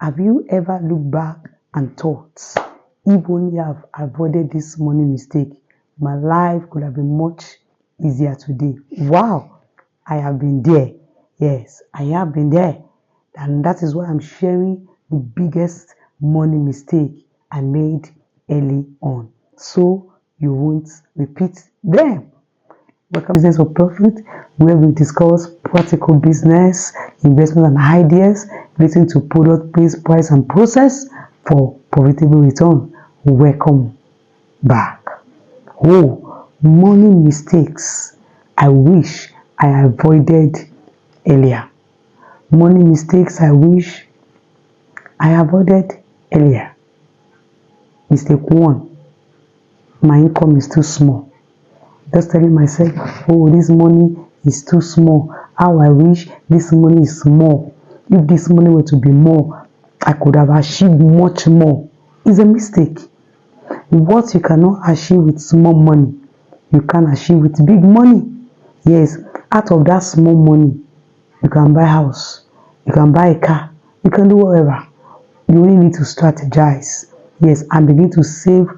Have you ever looked back and thought, if only I've avoided this money mistake, my life could have been much easier today? Wow, I have been there. Yes, I have been there. And that is why I'm sharing the biggest money mistake I made early on, so you won't repeat them. Welcome to Business for Profit, where we discuss practical business, investment and ideas relating to product, place, price, and process for profitable return. Welcome back. Oh, money mistakes I wish I avoided earlier. Money mistakes I wish I avoided earlier. Mistake 1, my income is too small. Just telling myself, oh, this money is too small. How I wish this money is small. If this money were to be more, I could have achieved much more. It's a mistake. What you cannot achieve with small money, you can achieve with big money. Yes, out of that small money, you can buy a house, you can buy a car, you can do whatever. You only need to strategize. Yes, and begin to save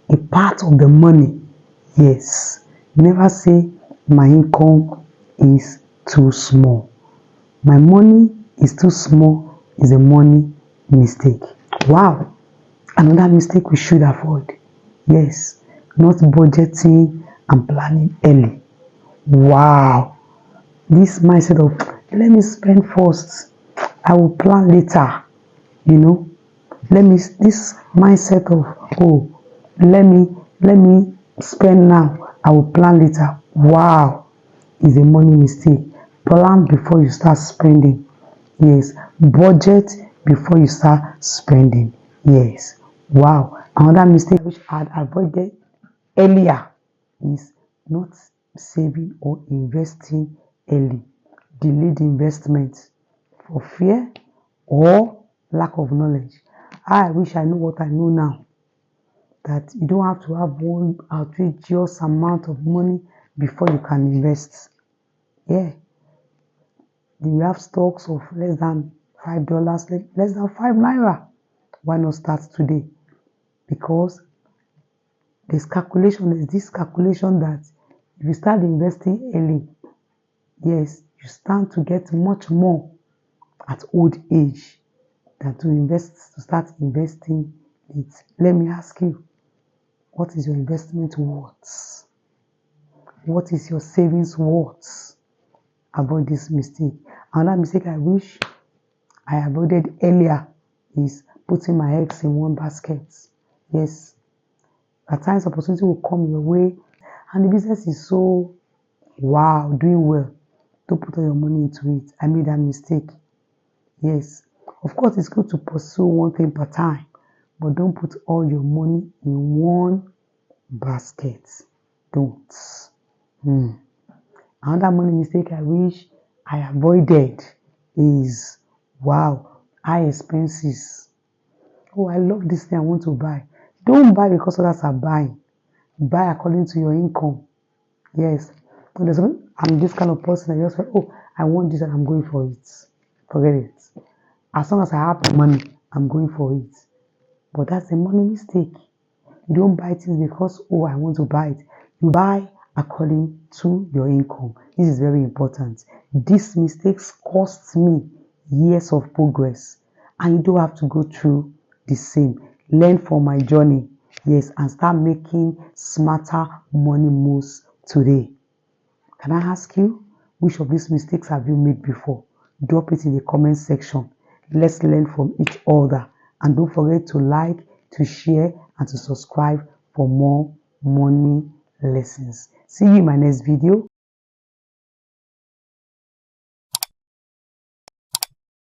a part of the money. Yes. Never say my income is too small. My money is too small is a money mistake. Wow. Another mistake we should avoid. Yes. Not budgeting and planning early. Wow. This mindset of let me spend first, I will plan later. This mindset of let me spend now, I will plan later. Wow, is a money mistake. Plan before you start spending. Yes, budget before you start spending. Yes, wow. Another mistake which I had avoided earlier is not saving or investing early. Delayed investment for fear or lack of knowledge. I wish I know what I know now, that you don't have to have one outrageous amount of money before you can invest. Yeah. You have stocks of less than $5, less than ₦5. Why not start today? Because there's this calculation that if you start investing early, yes, you stand to get much more at old age than to start investing it. Let me ask you, what is your investment worth? What is your savings worth? Avoid this mistake. Another mistake I wish I avoided earlier is putting my eggs in one basket. Yes, at times opportunity will come your way and the business is so doing well. Don't put all your money into it. I made that mistake. Yes, of course it's good to pursue one thing per time, but don't put all your money in one basket. Don't. Another money mistake I wish I avoided is high expenses. Oh, I love this thing I want to buy. Don't buy because others are buying. Buy according to your income. Yes. I'm this kind of person. I just say, I want this and I'm going for it. Forget it. As long as I have the money, I'm going for it. But that's a money mistake. You don't buy things because, I want to buy it. You buy according to your income. This is very important. These mistakes cost me years of progress. And you don't have to go through the same. Learn from my journey. Yes, and start making smarter money moves today. Can I ask you, which of these mistakes have you made before? Drop it in the comment section. Let's learn from each other. And don't forget to like, to share, and to subscribe for more money lessons. See you in my next video.